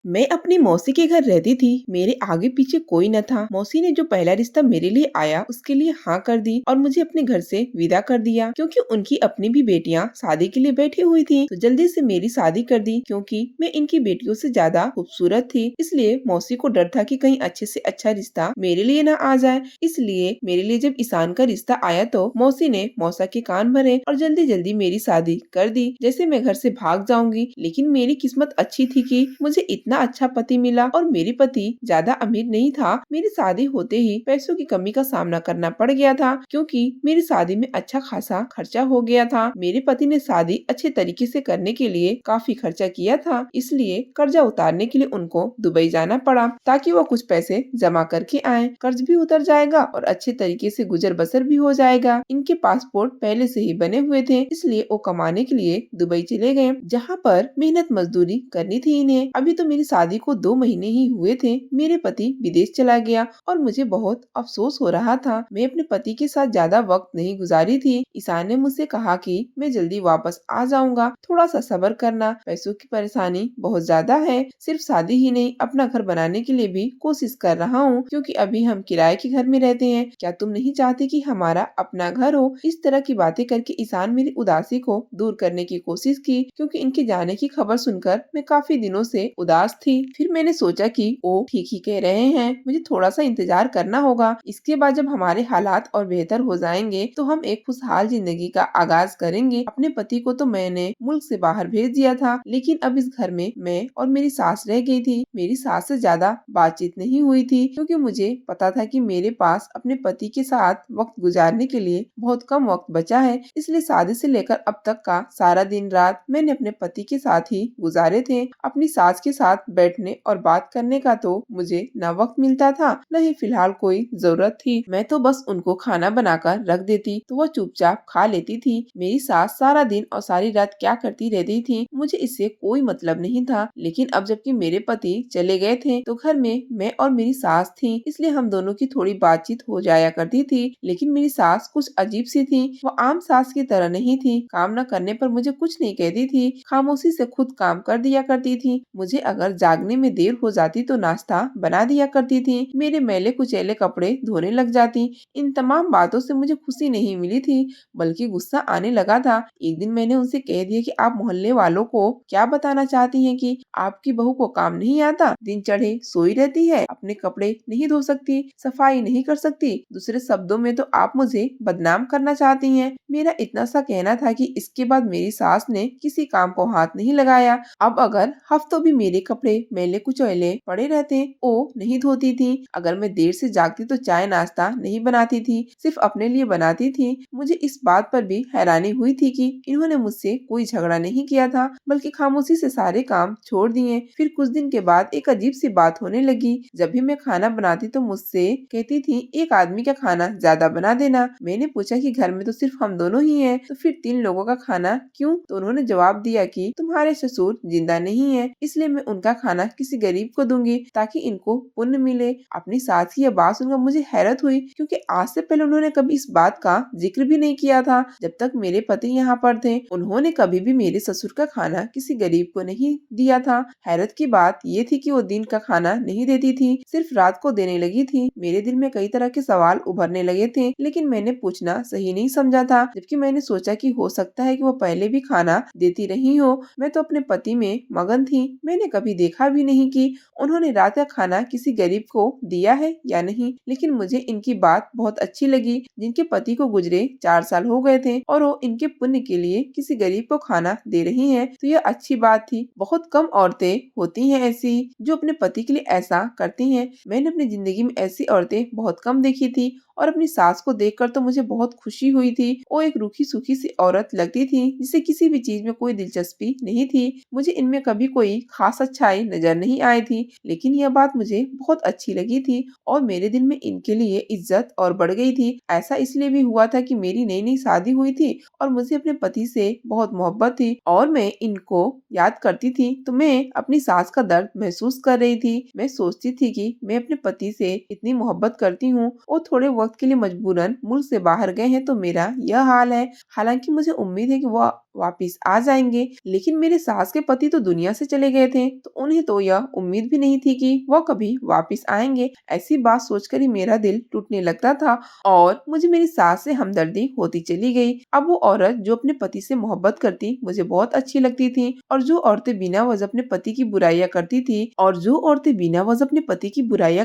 मैं अपनी मौसी के घर रहती थी। मेरे आगे पीछे कोई न था। मौसी ने जो पहला रिश्ता मेरे लिए आया उसके लिए हाँ कर दी और मुझे अपने घर से विदा कर दिया, क्योंकि उनकी अपनी भी बेटियां शादी के लिए बैठी हुई थी। तो जल्दी से मेरी शादी कर दी, क्योंकि मैं इनकी बेटियों से ज्यादा खूबसूरत थी। इसलिए मौसी को डर था कि कहीं अच्छे से अच्छा रिश्ता मेरे लिए न आ जाए। इसलिए मेरे लिए जब ईशान का रिश्ता आया तो मौसी ने मौसा के कान भरे और जल्दी जल्दी मेरी शादी कर दी, जैसे मैं घर से भाग जाऊंगी। लेकिन मेरी किस्मत अच्छी थी कि मुझे इतना अच्छा पति मिला और मेरे पति ज्यादा अमीर नहीं था। मेरी शादी होते ही पैसों की कमी का सामना करना पड़ गया था, क्योंकि मेरी शादी में अच्छा खासा खर्चा हो गया था। मेरे पति ने शादी अच्छे तरीके से करने के लिए काफी खर्चा किया था, इसलिए कर्जा उतारने के लिए उनको दुबई जाना पड़ा, ताकि वो कुछ पैसे जमा करके आए। कर्ज भी उतर जाएगा और अच्छे तरीके से गुजर बसर भी हो जाएगा। इनके पासपोर्ट पहले से ही बने हुए थे, इसलिए वो कमाने के लिए दुबई चले गए, जहाँ पर मेहनत मजदूरी करनी थी इन्हें। अभी तो मेरी शादी को 2 महीने ही हुए थे, मेरे पति विदेश चला गया और मुझे बहुत अफसोस हो रहा था। मैं अपने पति के साथ ज्यादा वक्त नहीं गुजारी थी। ईशान ने मुझसे कहा कि मैं जल्दी वापस आ जाऊंगा, थोड़ा सा सब्र करना। पैसों की परेशानी बहुत ज्यादा है, सिर्फ शादी ही नहीं, अपना घर बनाने के लिए भी कोशिश कर रहा हूँ, क्योंकि अभी हम किराए के घर में रहते हैं। क्या तुम नहीं चाहते कि हमारा अपना घर हो? इस तरह की बातें करके ईशान मेरी उदासी को दूर करने की कोशिश की, क्योंकि इनके जाने की खबर सुनकर मैं काफी दिनों से उदास थी। फिर मैंने सोचा कि वो ठीक ही कह रहे हैं, मुझे थोड़ा सा इंतजार करना होगा। इसके बाद जब हमारे हालात और बेहतर हो जाएंगे तो हम एक खुशहाल जिंदगी का आगाज करेंगे। अपने पति को तो मैंने मुल्क से बाहर भेज दिया था, लेकिन अब इस घर में मैं और मेरी सास रह गई थी। मेरी सास से ज्यादा बातचीत नहीं हुई थी, क्योंकि मुझे पता था कि मेरे पास अपने पति के साथ वक्त गुजारने के लिए बहुत कम वक्त बचा है। इसलिए शादी से लेकर अब तक का सारा दिन रात मैंने अपने पति के साथ ही गुजारे थे। अपनी सास के साथ बैठने और बात करने का तो मुझे न वक्त मिलता था, न ही फिलहाल कोई जरूरत थी। मैं तो बस उनको खाना बनाकर रख देती तो वो चुपचाप खा लेती थी। मेरी सास सारा दिन और सारी रात क्या करती रहती थी, मुझे इससे कोई मतलब नहीं था। लेकिन अब जबकि मेरे पति चले गए थे तो घर में मैं और मेरी सास थी, इसलिए हम दोनों की थोड़ी बातचीत हो जाया करती थी। लेकिन मेरी सास कुछ अजीब सी थी। वो आम सास की तरह नहीं थी। काम न करने पर मुझे कुछ नहीं कहती थी, खामोशी से खुद काम कर दिया करती थी। मुझे अगर जागने में देर हो जाती तो नाश्ता बना दिया करती थी, मेरे मैले कुचैले कपड़े धोने लग जाती। इन तमाम बातों से मुझे खुशी नहीं मिली थी, बल्कि गुस्सा आने लगा था। एक दिन मैंने उनसे कह दिया कि आप मोहल्ले वालों को क्या बताना चाहती हैं कि आपकी बहू को काम नहीं आता, दिन चढ़े सोई रहती है, अपने कपड़े नहीं धो सकती, सफाई नहीं कर सकती। दूसरे शब्दों में तो आप मुझे बदनाम करना चाहती हैं। मेरा इतना सा कहना था कि इसके बाद मेरी सास ने किसी काम को हाथ नहीं लगाया। अब अगर हफ्तों भी मेरे कपड़े मैले कुचैले पड़े रहते, वो नहीं धोती थी। अगर मैं देर से जागती तो चाय नाश्ता नहीं बनाती थी, सिर्फ अपने लिए बनाती थी। मुझे इस बात पर भी हैरानी हुई थी कि इन्होंने मुझसे कोई झगड़ा नहीं किया था, बल्कि खामोशी से सारे काम छोड़ दिए। फिर कुछ दिन के बाद एक अजीब सी बात होने लगी। जब भी मैं खाना बनाती तो मुझसे कहती थी, एक आदमी का खाना ज्यादा बना देना। मैंने पूछा कि घर में तो सिर्फ हम दोनों ही हैं, तो फिर 3 लोगों का खाना क्यों? तो उन्होंने जवाब दिया कि तुम्हारे ससुर जिंदा नहीं है, इसलिए मैं उनका खाना किसी गरीब को दूंगी ताकि इनको पुण्य मिले। अपनी सास की यह बात सुनकर मुझे हैरत हुई, क्योंकि आज से पहले उन्होंने कभी इस बात का जिक्र भी नहीं किया था। जब तक मेरे पति यहाँ पर थे, उन्होंने कभी भी मेरे ससुर का खाना किसी गरीब को नहीं दिया था। हैरत की बात ये थी कि वो दिन का खाना नहीं देती थी, सिर्फ रात को देने लगी थी। मेरे दिल में कई तरह के सवाल उभरने लगे थे, लेकिन मैंने पूछना सही नहीं समझा था। जबकि मैंने सोचा कि हो सकता है कि वो पहले भी खाना देती रही हो। मैं तो अपने पति में मगन थी। मैंने कभी देखा भी नहीं कि उन्होंने रात का खाना किसी गरीब को दिया है या नहीं। लेकिन मुझे इनकी बात बहुत अच्छी लगी, जिनके पति को गुजरे 4 साल हो गए थे और वो इनके पुण्य के लिए किसी गरीब को खाना दे रही हैं, तो यह अच्छी बात थी। बहुत कम औरतें होती हैं ऐसी जो अपने पति के लिए ऐसा करती हैं। मैंने अपनी जिंदगी में ऐसी औरतें बहुत कम देखी थी, और अपनी सास को देखकर तो मुझे बहुत खुशी हुई थी। वो एक रूखी सूखी सी औरत लगती थी, जिसे किसी भी चीज में कोई दिलचस्पी नहीं थी। मुझे इनमें कभी कोई खास अच्छाई नजर नहीं आई थी, लेकिन यह बात मुझे बहुत अच्छी लगी थी और मेरे दिल में इनके लिए इज्जत और बढ़ गई थी। ऐसा इसलिए भी हुआ था कि मेरी नई नई शादी हुई थी और मुझे अपने पति से बहुत मोहब्बत थी, और मैं इनको याद करती थी तो मैं अपनी सास का दर्द महसूस कर रही थी। मैं सोचती थी कि मैं अपने पति से इतनी मोहब्बत करती हूँ, और थोड़े वक्त के लिए मजबूरन मुल्क से बाहर गए हैं तो मेरा यह हाल है। हालांकि मुझे उम्मीद है कि वह वापिस आ जाएंगे, लेकिन मेरे सास के पति तो दुनिया से चले गए थे, तो उन्हें तो यह उम्मीद भी नहीं थी कि वह कभी वापिस आएंगे। ऐसी बात सोचकर ही मेरा दिल टूटने लगता था और मुझे मेरी सास से हमदर्दी होती चली गई। अब वो औरत जो अपने पति से मोहब्बत करती मुझे बहुत अच्छी लगती थी, और जो औरतें बिना वजह अपने पति की बुराइयां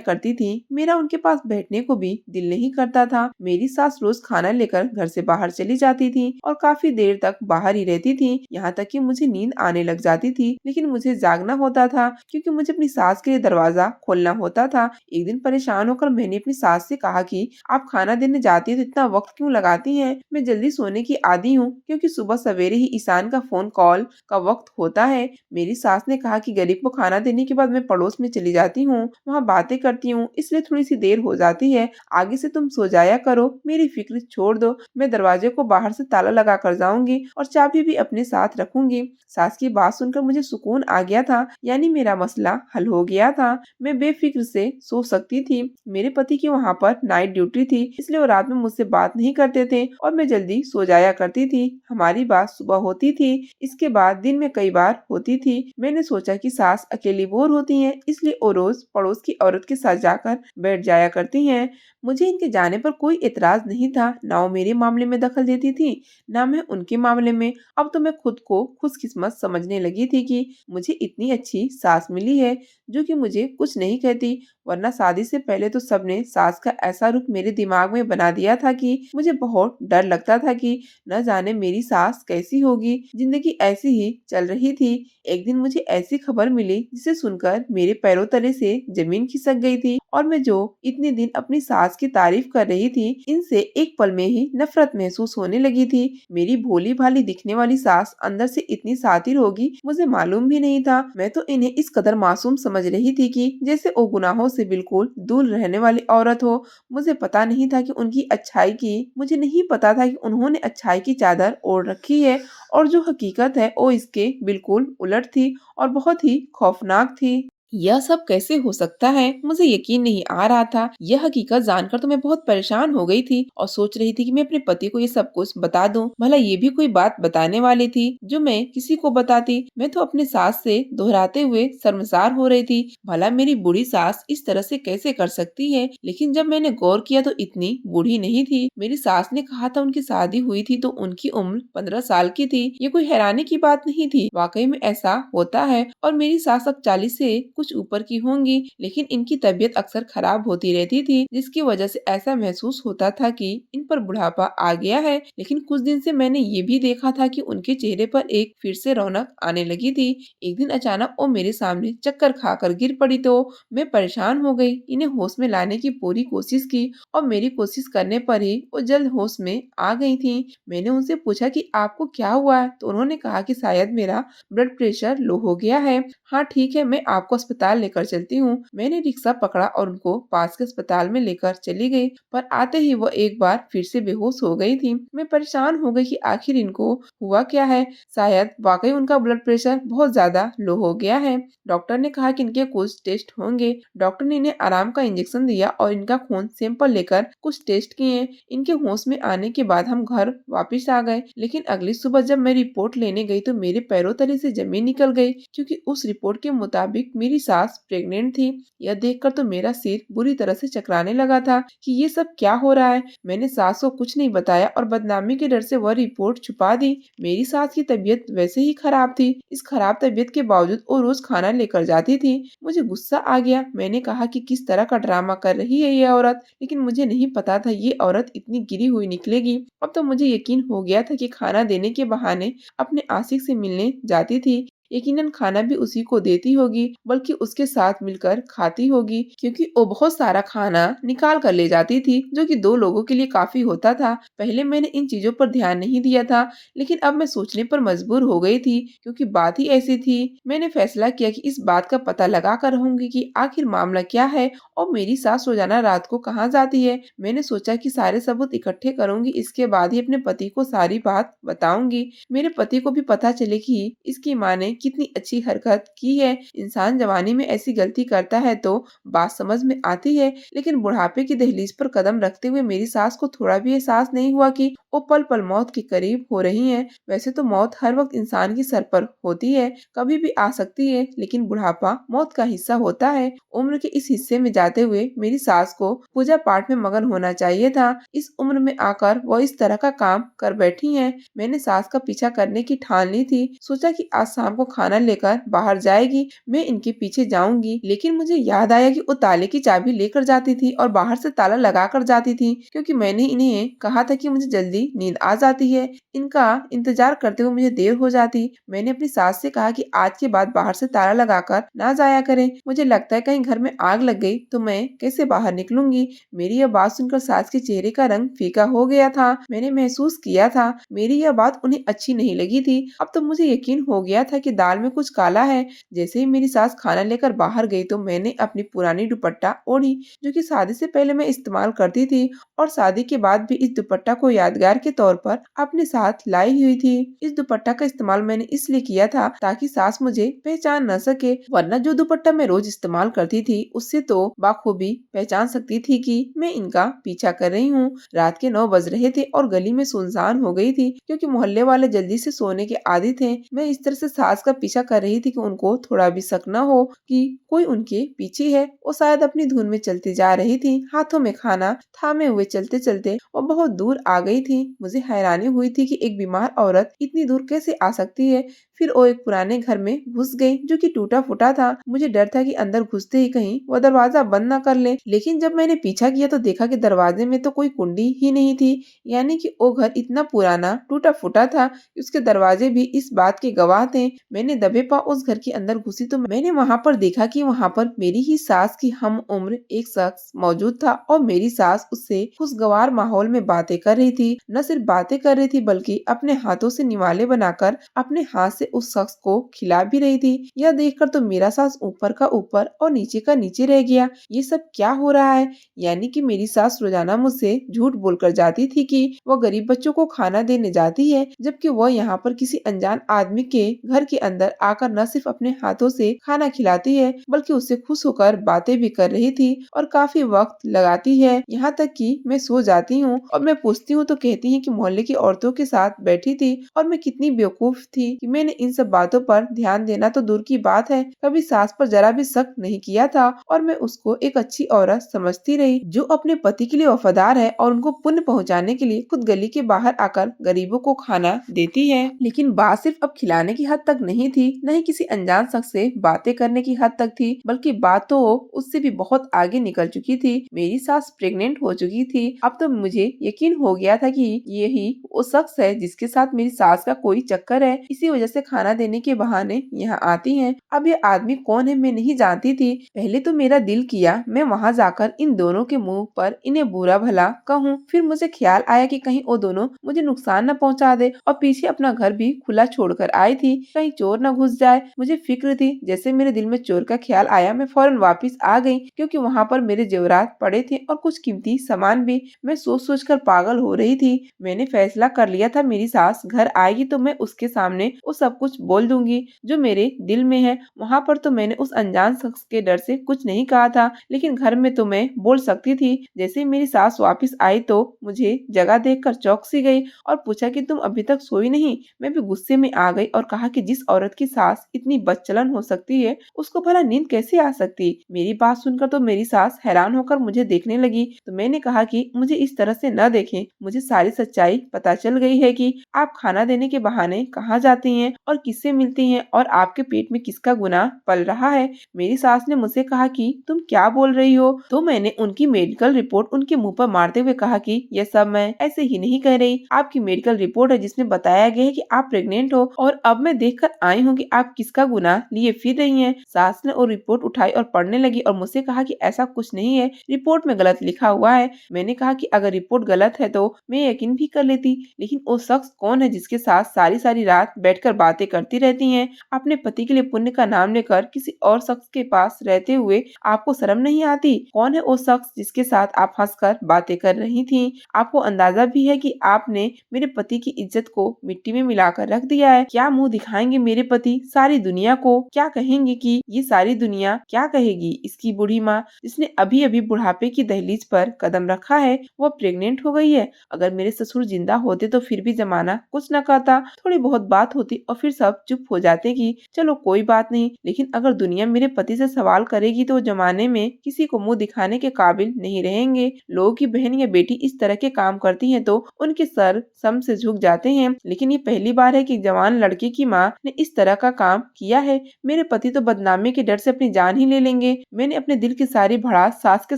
करती थी मेरा उनके पास बैठने को भी दिल नहीं करता था। मेरी सास रोज खाना लेकर घर से बाहर चली जाती थी और काफी देर तक बाहर ही रहती थी, यहाँ तक कि मुझे नींद आने लग जाती थी, लेकिन मुझे जागना होता था क्योंकि मुझे अपनी सास के लिए दरवाजा खोलना होता था। एक दिन परेशान होकर मैंने अपनी सास से कहा कि आप खाना देने जाती है तो इतना वक्त क्यों लगाती हैं? मैं जल्दी सोने की आदी हूँ, क्योंकि सुबह सवेरे ही ईशान का फोन कॉल का वक्त होता है। मेरी सास ने कहा कि गरीब को खाना देने के बाद मैं पड़ोस में चली जाती हूँ, वहाँ बातें करती हूँ, इसलिए थोड़ी सी देर हो जाती है। आगे से तुम सो जाया करो, मेरी फिक्र छोड़ दो। मैं दरवाजे को बाहर से ताला लगा कर जाऊंगी और चाबी भी अपने साथ रखूंगी। सास की बात सुनकर मुझे सुकून आ गया था, यानी मेरा मसला हल हो गया था। मैं बेफिक्र से सो सकती थी। मेरे पति की वहाँ पर नाइट ड्यूटी थी, इसलिए वो रात में मुझसे बात नहीं करते थे और मैं जल्दी सो जाया करती थी। हमारी बात सुबह होती थी, इसके बाद दिन में कई बार होती थी। मैंने सोचा कि सास अकेली बोर होती हैं, इसलिए वो रोज पड़ोस की औरत के साथ जाकर बैठ जाया करती हैं। मुझे इनके जाने पर कोई एतराज नहीं था, ना वो मेरे मामले में दखल देती थी, ना मैं उनके मामले में। अब तो मैं खुद को खुशकिस्मत समझने लगी थी कि मुझे इतनी अच्छी सास मिली है जो कि मुझे कुछ नहीं कहती, वरना शादी से पहले तो सबने सास का ऐसा रुख मेरे दिमाग में बना दिया था कि मुझे बहुत डर लगता था कि न जाने मेरी सास कैसी होगी। जिंदगी ऐसी ही चल रही थी। एक दिन मुझे ऐसी खबर मिली जिसे सुनकर मेरे पैरों तले से जमीन खिसक गई थी, और मैं जो इतने दिन अपनी सास की तारीफ कर रही थी, इनसे एक पल में ही नफरत महसूस होने लगी थी। मेरी भोली भाली दिखने वाली सास अंदर से इतनी सातिर होगी मुझे मालूम भी नहीं था। मैं तो इन्हें इस कदर मासूम समझ रही थी कि जैसे वो गुनाहों से बिल्कुल दूर रहने वाली औरत हो। मुझे पता नहीं था कि मुझे नहीं पता था कि उन्होंने अच्छाई की चादर ओढ़ रखी है, और जो हकीकत है वो इसके बिल्कुल उलट थी और बहुत ही खौफनाक थी। यह सब कैसे हो सकता है, मुझे यकीन नहीं आ रहा था। यह हकीकत जानकर तो मैं बहुत परेशान हो गई थी और सोच रही थी कि मैं अपने पति को ये सब कुछ बता दूं। भला ये भी कोई बात बताने वाली थी जो मैं किसी को बताती। मैं तो अपने सास से दोहराते हुए शर्मसार हो रही थी। भला मेरी बूढ़ी सास इस तरह से कैसे कर सकती है? लेकिन जब मैंने गौर किया तो इतनी बूढ़ी नहीं थी। मेरी सास ने कहा था उनकी शादी हुई थी तो उनकी उम्र 15 साल की थी। ये कोई हैरानी की बात नहीं थी, वाकई में ऐसा होता है। और मेरी सास अब 40 से कुछ ऊपर की होंगी, लेकिन इनकी तबीयत अक्सर खराब होती रहती थी, जिसकी वजह से ऐसा महसूस होता था कि इन पर बुढ़ापा आ गया है। लेकिन कुछ दिन से मैंने ये भी देखा था कि उनके चेहरे पर एक फिर से रौनक आने लगी थी। एक दिन अचानक वो मेरे सामने चक्कर खाकर गिर पड़ी तो मैं परेशान हो गई। इन्हें होश में लाने की पूरी कोशिश की और मेरी कोशिश करने पर ही वो जल्द होश में आ गई थी। मैंने उनसे पूछा कि आपको क्या हुआ है, तो उन्होंने कहा कि शायद मेरा ब्लड प्रेशर लो हो गया है। हाँ ठीक है, मैं आपको अस्पताल लेकर चलती हूँ। मैंने रिक्शा पकड़ा और उनको पास के अस्पताल में लेकर चली गई, पर आते ही वो एक बार फिर से बेहोश हो गई थी। मैं परेशान हो गई कि आखिर इनको हुआ क्या है। शायद वाकई उनका ब्लड प्रेशर बहुत ज्यादा लो हो गया है। डॉक्टर ने कहा कि इनके कुछ टेस्ट होंगे। डॉक्टर ने इन्हें आराम का इंजेक्शन दिया और इनका खून सैंपल लेकर कुछ टेस्ट किए। इनके होश में आने के बाद हम घर वापिस आ गए, लेकिन अगली सुबह जब मैं रिपोर्ट लेने गई तो मेरे पैरों तले से जमीन निकल गई, क्योंकि उस रिपोर्ट के मुताबिक मेरी सास प्रेग्नेंट थी। यह देखकर तो मेरा सिर बुरी तरह से चकराने लगा था कि ये सब क्या हो रहा है। मैंने सास को कुछ नहीं बताया और बदनामी के डर से वह रिपोर्ट छुपा दी। मेरी सास की तबीयत वैसे ही खराब थी। इस खराब तबीयत के बावजूद वो रोज खाना लेकर जाती थी। मुझे गुस्सा आ गया। मैंने कहा कि किस तरह का ड्रामा कर रही है ये औरत, लेकिन मुझे नहीं पता था ये औरत इतनी गिरी हुई निकलेगी। अब तो मुझे यकीन हो गया था कि खाना देने के बहाने अपने आशिक से मिलने जाती थी। यकीनन खाना भी उसी को देती होगी, बल्कि उसके साथ मिलकर खाती होगी, क्योंकि वो बहुत सारा खाना निकाल कर ले जाती थी, जो कि 2 लोगों के लिए काफी होता था। पहले मैंने इन चीजों पर ध्यान नहीं दिया था, लेकिन अब मैं सोचने पर मजबूर हो गई थी, क्योंकि बात ही ऐसी थी। मैंने फैसला किया कि इस बात का पता लगा कर रहूंगी कि आखिर मामला क्या है और मेरी सास रोजाना रात को कहाँ जाती है। मैंने सोचा कि सारे सबूत इकट्ठे करूंगी, इसके बाद ही अपने पति को सारी बात बताऊंगी। मेरे पति को भी पता चले कि इसकी माँ ने कितनी अच्छी हरकत की है। इंसान जवानी में ऐसी गलती करता है तो बात समझ में आती है, लेकिन बुढ़ापे की दहलीज पर कदम रखते हुए मेरी सास को थोड़ा भी एहसास नहीं हुआ कि वो पल पल मौत के करीब हो रही हैं। वैसे तो मौत हर वक्त इंसान की सर पर होती है, कभी भी आ सकती है, लेकिन बुढ़ापा मौत का हिस्सा होता है। उम्र के इस हिस्से में जाते हुए मेरी सास को पूजा पाठ में मगन होना चाहिए था। इस उम्र में आकर वो इस तरह का काम कर बैठी हैं। मैंने सास का पीछा करने की ठान ली थी। सोचा कि आज शाम को खाना लेकर बाहर जाएगी, मैं इनके पीछे जाऊंगी। लेकिन मुझे याद आया कि वो ताले की चाबी लेकर जाती थी और बाहर से ताला लगा कर जाती थी, क्योंकि मैंने इन्हें कहा था कि मुझे जल्दी नींद आ जाती है। इनका इंतजार करते हुए मुझे देर हो जाती। मैंने अपनी सास से कहा कि आज के बाद बाहर से ताला लगाकर ना जाया करें। मुझे लगता है कहीं घर में आग लग गई तो मैं कैसे बाहर निकलूंगी। मेरी यह बात सुनकर सास के चेहरे का रंग फीका हो गया था। मैंने महसूस किया था मेरी यह बात उन्हें अच्छी नहीं लगी थी। अब तो मुझे यकीन हो गया था कि दाल में कुछ काला है। जैसे ही मेरी सास खाना लेकर बाहर गई तो मैंने अपनी पुरानी दुपट्टा ओढ़ी, जो कि शादी से पहले मैं इस्तेमाल करती थी और शादी के बाद भी इस दुपट्टा को यादगार के तौर पर अपने साथ लाई हुई थी। इस दुपट्टा का इस्तेमाल मैंने इसलिए किया था ताकि सास मुझे पहचान न सके, वरना जो दुपट्टा मैं रोज इस्तेमाल करती थी उससे तो बाखूबी पहचान सकती थी कि मैं इनका पीछा कर रही हूँ। रात के 9 बज रहे थे और गली में सुनसान हो गई थी, क्योंकि मोहल्ले वाले जल्दी से सोने के आदी थे। मैं इस तरह से सास का पीछा कर रही थी कि उनको थोड़ा भी शक न हो कि कोई उनके पीछे है। वो शायद अपनी धुन में चलती जा रही थी, हाथों में खाना थामे हुए चलते चलते वो बहुत दूर आ गई थी। मुझे हैरानी हुई थी कि एक बीमार औरत इतनी दूर कैसे आ सकती है। फिर वो एक पुराने घर में घुस गई, जो कि टूटा फूटा था। मुझे डर था कि अंदर घुसते ही कहीं वो दरवाजा बंद न कर ले, लेकिन जब मैंने पीछा किया तो देखा कि दरवाजे में तो कोई कुंडी ही नहीं थी। यानी कि वो घर इतना पुराना टूटा फूटा था कि उसके दरवाजे भी इस बात के गवाह थे। मैंने दबे पांव उस घर के अंदर घुसी तो मैंने वहाँ पर देखा कि वहाँ पर मेरी ही सास की हम उम्र एक शख्स मौजूद था और मेरी सास उससे खुशगवार माहौल में बातें कर रही थी। न सिर्फ बातें कर रही थी बल्कि अपने हाथों से निवाले बनाकर अपने हाथ से उस शख्स को खिला भी रही थी। यह देखकर तो मेरा सास ऊपर का ऊपर और नीचे का नीचे रह गया। ये सब क्या हो रहा है? यानी कि मेरी सास रोजाना मुझसे झूठ बोलकर जाती थी कि वो गरीब बच्चों को खाना देने जाती है, जबकि वो यहाँ पर किसी अनजान आदमी के घर के अंदर आकर न सिर्फ अपने हाथों से खाना खिलाती है बल्कि उससे खुश होकर बातें भी कर रही थी और काफी वक्त लगाती है। यहाँ तक कि मैं सो जाती हूँ और मैं पूछती हूँ तो कहती है कि मोहल्ले की औरतों के साथ बैठी थी और मैं कितनी बेवकूफ थी कि मैंने इन सब बातों पर ध्यान देना तो दूर की बात है, कभी सास पर जरा भी शक नहीं किया था और मैं उसको एक अच्छी औरत समझती रही जो अपने पति के लिए वफादार है और उनको पुण्य पहुंचाने के लिए खुद गली के बाहर आकर गरीबों को खाना देती है। लेकिन बात सिर्फ अब खिलाने की हद तक नहीं थी, न ही किसी अनजान शख्स से बातें करने की हद तक थी, बल्कि बात तो उससे भी बहुत आगे निकल चुकी थी। मेरी सास प्रेग्नेंट हो चुकी थी। अब तो मुझे यकीन हो गया था कि यही वो शख्स है जिसके साथ मेरी सास का कोई चक्कर है। इसी वजह से खाना देने के बहाने यहाँ आती हैं। अब ये आदमी कौन है मैं नहीं जानती थी। पहले तो मेरा दिल किया मैं वहाँ जाकर इन दोनों के मुंह पर इन्हें बुरा भला कहूँ। फिर मुझे ख्याल आया कि कहीं वो दोनों मुझे नुकसान न पहुँचा दे और पीछे अपना घर भी खुला छोड़कर आई थी, कहीं चोर न घुस जाए। मुझे फिक्र थी। जैसे मेरे दिल में चोर का ख्याल आया मैं फौरन वापिस आ गई, क्योंकि वहाँ पर मेरे जेवरात पड़े थे और कुछ कीमती सामान भी। मैं सोच सोच कर पागल हो रही थी। मैंने फैसला कर लिया था मेरी सास घर आएगी तो मैं उसके सामने वो सब कुछ बोल दूंगी जो मेरे दिल में है। वहाँ पर तो मैंने उस अनजान शख्स के डर से कुछ नहीं कहा था, लेकिन घर में तो मैं बोल सकती थी। जैसे ही मेरी सास वापस आई तो मुझे जगह देखकर चौंक सी गई और पूछा कि तुम अभी तक सोई नहीं। मैं भी गुस्से में आ गई और कहा कि जिस औरत की सास इतनी बदचलन हो सकती है उसको भला नींद कैसे आ सकती। मेरी बात सुनकर तो मेरी सास हैरान होकर मुझे देखने लगी, तो मैंने कहा कि मुझे इस तरह से न देखें, मुझे सारी सच्चाई पता चल गई है कि आप खाना देने के बहाने कहाँ जाती हैं और किससे मिलती हैं और आपके पेट में किसका गुनाह पल रहा है। मेरी सास ने मुझसे कहा कि तुम क्या बोल रही हो, तो मैंने उनकी मेडिकल रिपोर्ट उनके मुंह पर मारते हुए कहा कि यह सब मैं ऐसे ही नहीं कह रही। आपकी मेडिकल रिपोर्ट है जिसमें बताया गया है कि आप प्रेग्नेंट हो और अब मैं देखकर आई हूँ कि आप किसका गुनाह लिए फिर रही हैं। सास ने वो रिपोर्ट उठाई और पढ़ने लगी और मुझसे कहा कि ऐसा कुछ नहीं है, रिपोर्ट में गलत लिखा हुआ है। मैंने कहा कि अगर रिपोर्ट गलत है तो मैं यकीन भी कर लेती, लेकिन वो शख्स कौन है जिसके साथ सारी सारी रात बैठकर बातें बातें करती रहती हैं। अपने पति के लिए पुण्य का नाम लेकर किसी और शख्स के पास रहते हुए आपको शर्म नहीं आती? कौन है वो शख्स जिसके साथ आप हंसकर बातें कर रही थी? आपको अंदाजा भी है कि आपने मेरे पति की इज्जत को मिट्टी में मिलाकर रख दिया है। क्या मुंह दिखाएंगे मेरे पति सारी दुनिया को? क्या कहेंगे कि ये सारी दुनिया क्या कहेगी? इसकी बूढ़ी माँ जिसने अभी अभी बुढ़ापे की दहलीज पर कदम रखा है, वो प्रेग्नेंट हो गई है। अगर मेरे ससुर जिंदा होते तो फिर भी जमाना कुछ न कहता, थोड़ी बहुत बात होती और फिर सब चुप हो जाते कि चलो कोई बात नहीं। लेकिन अगर दुनिया मेरे पति से सवाल करेगी तो जमाने में किसी को मुंह दिखाने के काबिल नहीं रहेंगे। लोगों की बहन या बेटी इस तरह के काम करती है तो उनके सर सम से झुक जाते हैं। लेकिन ये पहली बार है कि जवान लड़के की माँ ने इस तरह का काम किया है। मेरे पति तो बदनामी के डर से अपनी जान ही ले लेंगे। मैंने अपने दिल की सारी भड़ास सास के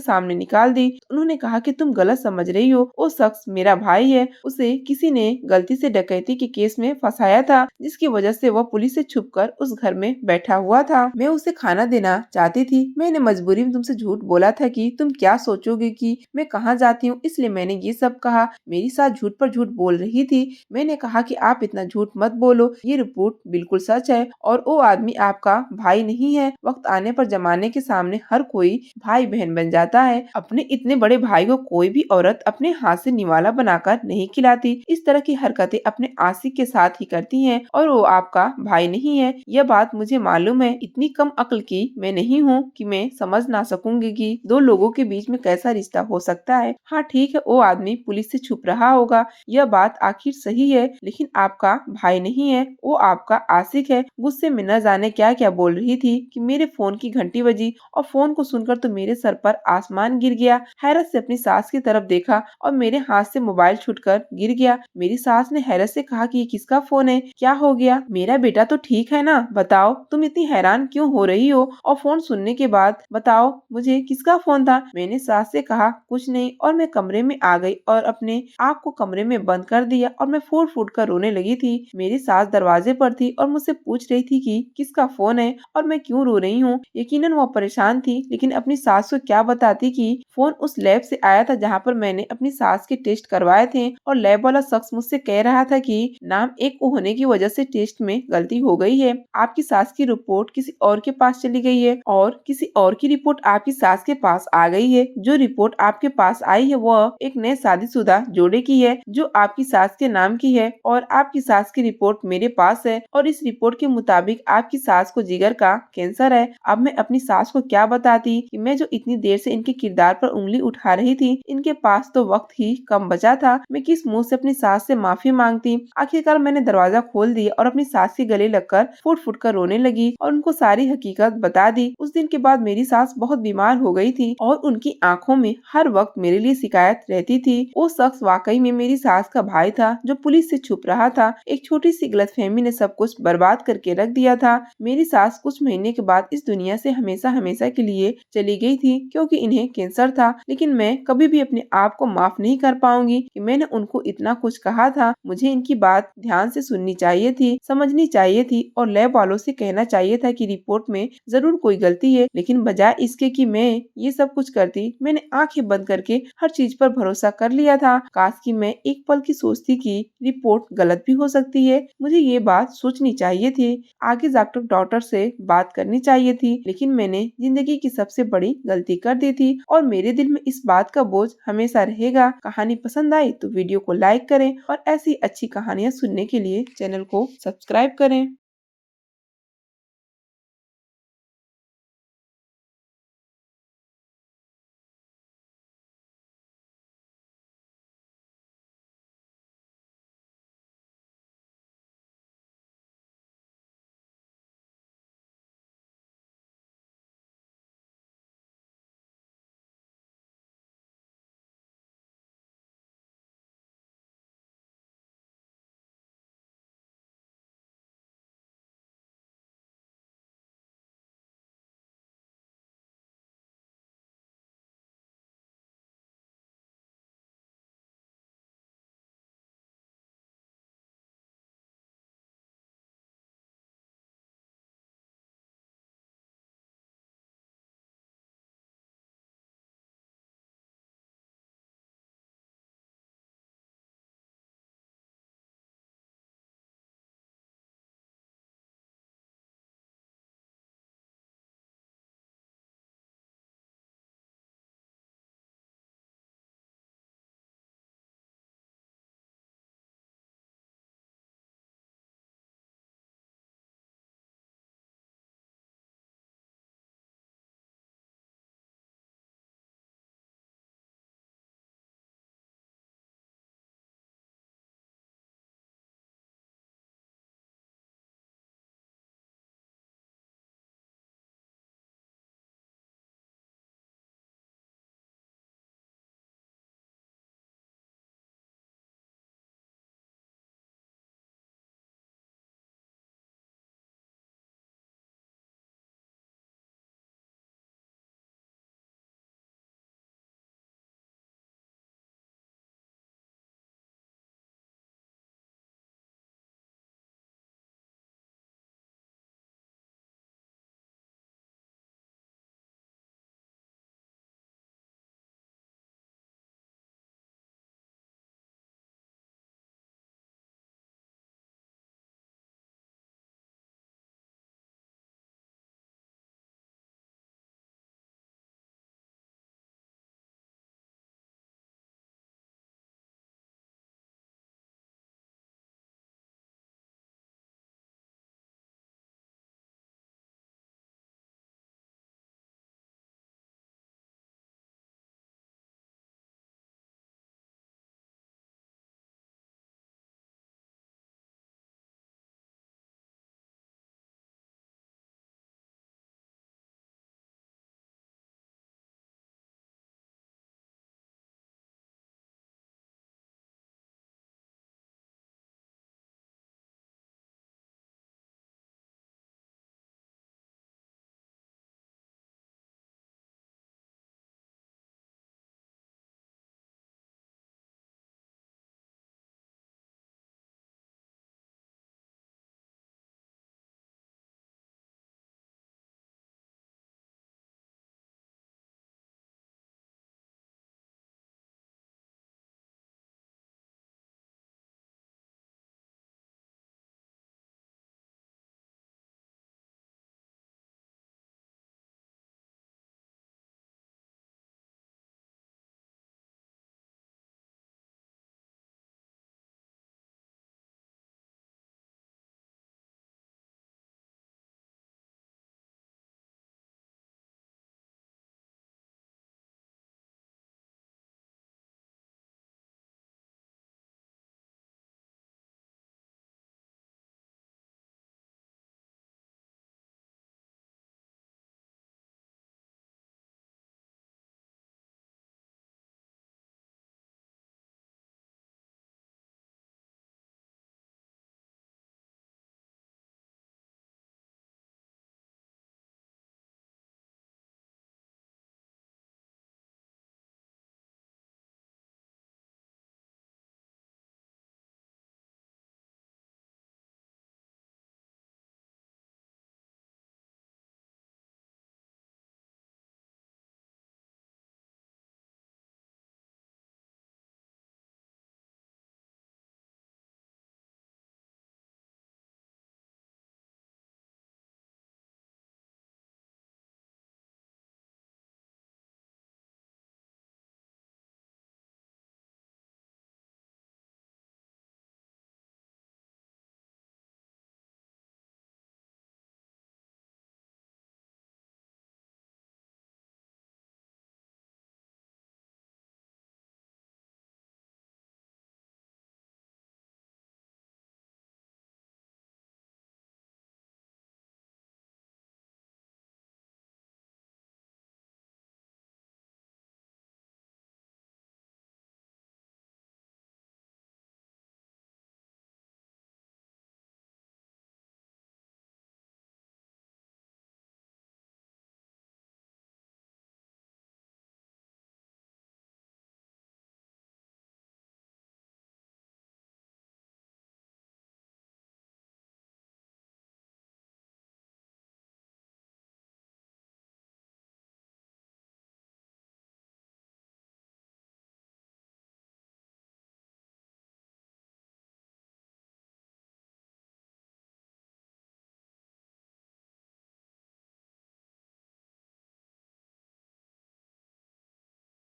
सामने निकाल दी। उन्होंने कहा कि तुम गलत समझ रही हो, वो शख्स मेरा भाई है। उसे किसी ने गलती से डकैती के केस में फंसाया था, जिसकी वजह से वह पुलिस से छुपकर उस घर में बैठा हुआ था। मैं उसे खाना देना चाहती थी। मैंने मजबूरी में तुमसे झूठ बोला था कि तुम क्या सोचोगे कि मैं कहाँ जाती हूँ, इसलिए मैंने ये सब कहा। मेरी सास झूठ पर झूठ बोल रही थी। मैंने कहा कि आप इतना झूठ मत बोलो, ये रिपोर्ट बिल्कुल सच है और वो आदमी आपका भाई नहीं है। वक्त आने पर जमाने के सामने हर कोई भाई बहन बन जाता है। अपने इतने बड़े भाई को कोई भी औरत अपने हाथ से निवाला बनाकर नहीं खिलाती। इस तरह की हरकतें अपने आशिक के साथ ही करती हैं और वो आपका भाई नहीं है। यह बात मुझे मालूम है। इतनी कम अक्ल की मैं नहीं हूँ कि मैं समझ ना सकूंगी कि दो लोगों के बीच में कैसा रिश्ता हो सकता है। हाँ ठीक है, वो आदमी पुलिस से छुप रहा होगा, यह बात आखिर सही है, लेकिन आपका भाई नहीं है, वो आपका आशिक है। गुस्से में न जाने क्या क्या बोल रही थी कि मेरे फोन की घंटी बजी और फोन को सुनकर तो मेरे सर पर आसमान गिर गया। हैरत से अपनी सास की तरफ देखा और मेरे हाथ से मोबाइल छूटकर गिर गया। मेरी सास ने हैरत से कहा कि ये किसका फोन है, क्या हो गया? मेरा बेटा तो ठीक है ना? बताओ तुम इतनी हैरान क्यों हो रही हो? और फोन सुनने के बाद बताओ मुझे किसका फोन था? मैंने सास से कहा कुछ नहीं और मैं कमरे में आ गई और अपने आप को कमरे में बंद कर दिया और मैं फूट फूट कर रोने लगी थी। मेरी सास दरवाजे पर थी और मुझसे पूछ रही थी कि किसका फोन है और मैं क्यों रो रही हूँ। यकीनन वो परेशान थी, लेकिन अपनी सास को क्या बताती कि फोन उस लैब से आया था जहाँ पर मैंने अपनी सास के टेस्ट करवाए थे और लैब वाला शख्स मुझसे कह रहा था कि नाम एक होने की वजह से टेस्ट में गलती हो गई है। आपकी सास की रिपोर्ट किसी और के पास चली गई है और किसी और की रिपोर्ट आपकी सास के पास आ गई है। जो रिपोर्ट आपके पास आई है वह एक नए शादीशुदा जोड़े की है जो आपकी सास के नाम की है और आपकी सास की रिपोर्ट मेरे पास है और इस रिपोर्ट के मुताबिक आपकी सास को जिगर का कैंसर है। अब मैं अपनी सास को क्या बताती कि मैं जो इतनी देर से इनके किरदार पर उंगली उठा रही थी, इनके पास तो वक्त ही कम बचा था। मैं किस मुंह से अपनी सास से माफी मांगती? आखिरकार मैंने दरवाजा खोल दिया और अपनी सास के गले लगकर फुट फुट कर रोने लगी और उनको सारी हकीकत बता दी। उस दिन के बाद मेरी सास बहुत बीमार हो गई थी और उनकी आंखों में हर वक्त मेरे लिए शिकायत रहती थी। वो शख्स वाकई में मेरी सास का भाई था जो पुलिस से छुप रहा था। एक छोटी सी गलतफहमी ने सब कुछ बर्बाद करके रख दिया था। मेरी सास कुछ महीने के बाद इस दुनिया से हमेशा हमेशा के लिए चली गई थी क्योंकि इन्हें कैंसर था। लेकिन मैं कभी भी अपने आप को माफ नहीं कर पाऊंगी कि मैंने उनको इतना कुछ कहा था। मुझे इनकी बात ध्यान से सुननी चाहिए थी, समझनी चाहिए थी और लैब वालों से कहना चाहिए था कि रिपोर्ट में जरूर कोई गलती है, लेकिन बजाय इसके कि मैं ये सब कुछ करती, मैंने आंखें बंद करके हर चीज पर भरोसा कर लिया था। काश कि मैं एक पल की सोचती कि रिपोर्ट गलत भी हो सकती है। मुझे ये बात सोचनी चाहिए थी, आगे जाकर डॉक्टर से बात करनी चाहिए थी, लेकिन मैंने जिंदगी की सबसे बड़ी गलती कर दी थी और मेरे दिल में इस बात का बोझ हमेशा रहेगा। कहानी पसंद आई तो वीडियो को लाइक करें और ऐसी अच्छी कहानियाँ सुनने के लिए चैनल को सब्सक्राइब करें।